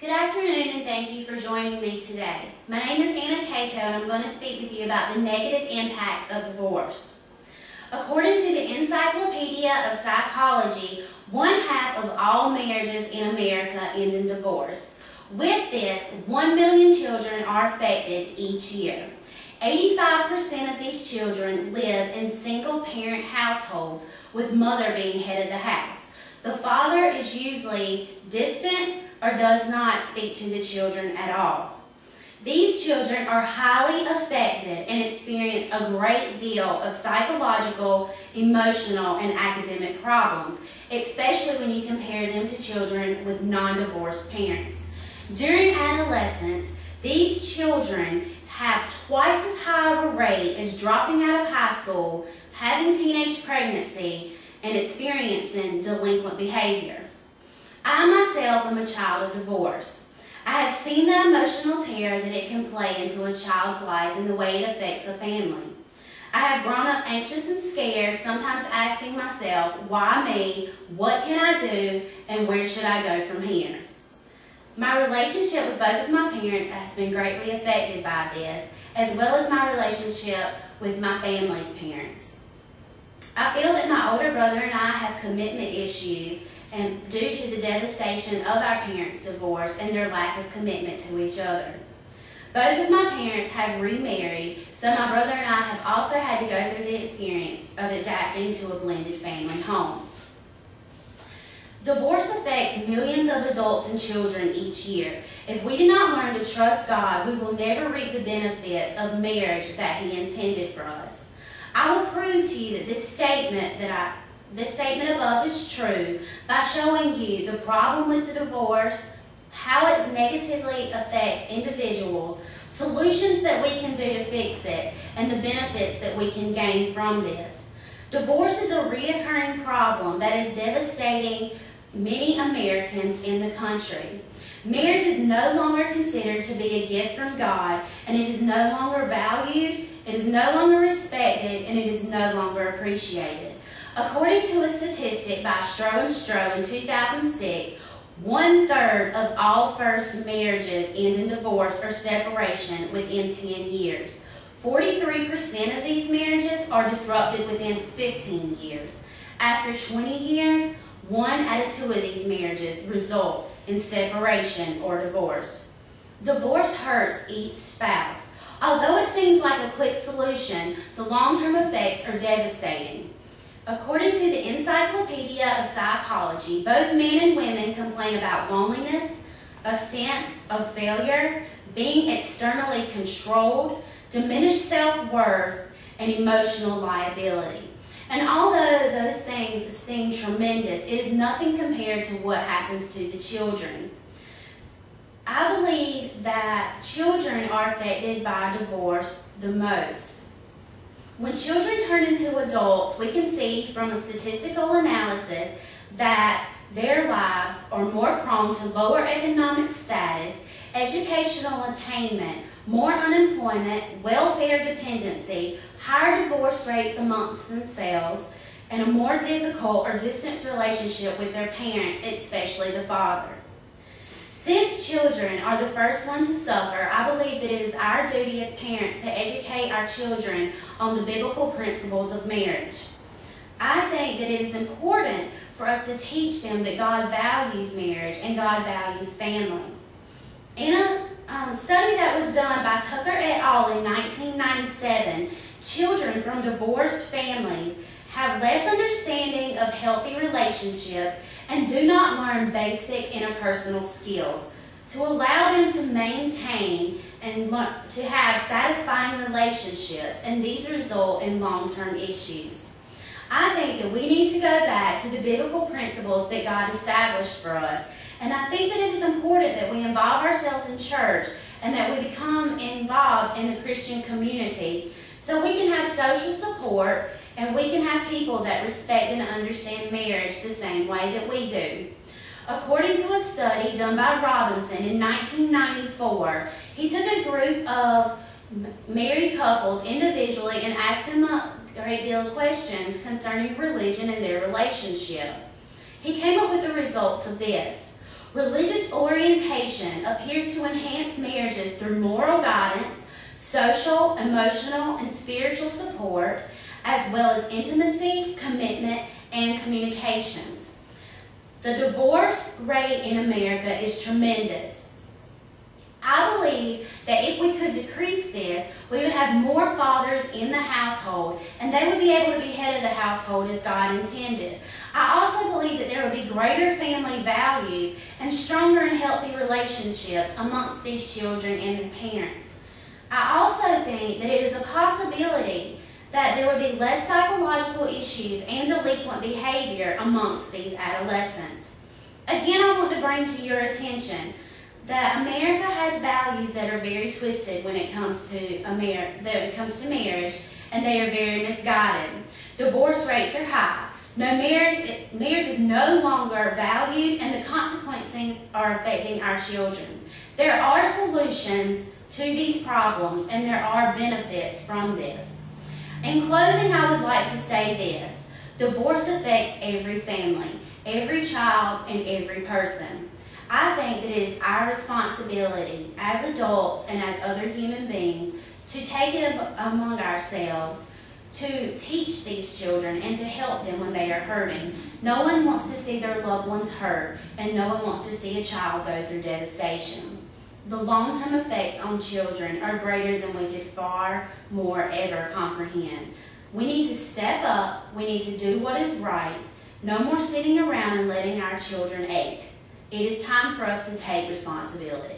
Good afternoon and thank you for joining me today. My name is Catoe and I'm going to speak with you about the negative impact of divorce. According to the Encyclopedia of Psychology, 1/2 of all marriages in America end in divorce. With this, 1 million children are affected each year. 85% of these children live in single-parent households, with mother being head of the house. The father is usually distant or does not speak to the children at all. These children are highly affected and experience a great deal of psychological, emotional, and academic problems, especially when you compare them to children with non-divorced parents. During adolescence, these children have twice as high of a rate as dropping out of high school, having teenage pregnancy, and experiencing delinquent behavior. I myself am a child of divorce. I have seen the emotional terror that it can play into a child's life and the way it affects a family. I have grown up anxious and scared, sometimes asking myself, why me, what can I do, and where should I go from here? My relationship with both of my parents has been greatly affected by this, as well as my relationship with my family's parents. I feel that my older brother and I have commitment issues and due to the devastation of our parents' divorce and their lack of commitment to each other. Both of my parents have remarried, so my brother and I have also had to go through the experience of adapting to a blended family home. Divorce affects millions of adults and children each year. If we do not learn to trust God, we will never reap the benefits of marriage that He intended for us. I will prove to you that this statement above is true by showing you the problem with the divorce, how it negatively affects individuals, solutions that we can do to fix it, and the benefits that we can gain from this. Divorce is a reoccurring problem that is devastating many Americans in the country. Marriage is no longer considered to be a gift from God, and it is no longer valued, it is no longer respected, and it is no longer appreciated. According to a statistic by Stroh in 2006, 1/3 of all first marriages end in divorce or separation within 10 years. 43% of these marriages are disrupted within 15 years. After 20 years, 1 out of 2 of these marriages result in separation or divorce. Divorce hurts each spouse. Although it seems like a quick solution, the long-term effects are devastating. According to the Encyclopedia of Psychology, both men and women complain about loneliness, a sense of failure, being externally controlled, diminished self-worth, and emotional liability. And although those things seem tremendous, it is nothing compared to what happens to the children. I believe that children are affected by divorce the most. When children turn into adults, we can see from a statistical analysis that their lives are more prone to lower economic status, educational attainment, more unemployment, welfare dependency, higher divorce rates amongst themselves, and a more difficult or distant relationship with their parents, especially the father. Since children are the first ones to suffer, I believe that it is our duty as parents to educate our children on the biblical principles of marriage. I think that it is important for us to teach them that God values marriage and God values family. In a study that was done by Tucker et al. In 1997, children from divorced families have less understanding of healthy relationships and do not learn basic interpersonal skills to allow them to maintain and to have satisfying relationships, and these result in long-term issues. I think that we need to go back to the biblical principles that God established for us, and I think that it is important that we involve ourselves in church and that we become involved in the Christian community so we can have social support and we can have people that respect and understand marriage the same way that we do. According to a study done by Robinson in 1994, he took a group of married couples individually and asked them a great deal of questions concerning religion and their relationship. He came up with the results of this. Religious orientation appears to enhance marriages through moral guidance, social, emotional, and spiritual support, as well as intimacy, commitment, and communications. The divorce rate in America is tremendous. I believe that if we could decrease this, we would have more fathers in the household, and they would be able to be head of the household as God intended. I also believe that there would be greater family values and stronger and healthy relationships amongst these children and their parents. I also think that it is a possibility that there would be less psychological issues and delinquent behavior amongst these adolescents. Again, I want to bring to your attention that America has values that are very twisted when it comes to marriage, and they are very misguided. Divorce rates are high. Marriage is no longer valued, and the consequences are affecting our children. There are solutions to these problems, and there are benefits from this. In closing, I would like to say this: divorce affects every family, every child, and every person. I think that it is our responsibility as adults and as other human beings to take it among ourselves to teach these children and to help them when they are hurting. No one wants to see their loved ones hurt, and no one wants to see a child go through devastation. The long-term effects on children are greater than we could far more ever comprehend. We need to step up. We need to do what is right. No more sitting around and letting our children ache. It is time for us to take responsibility.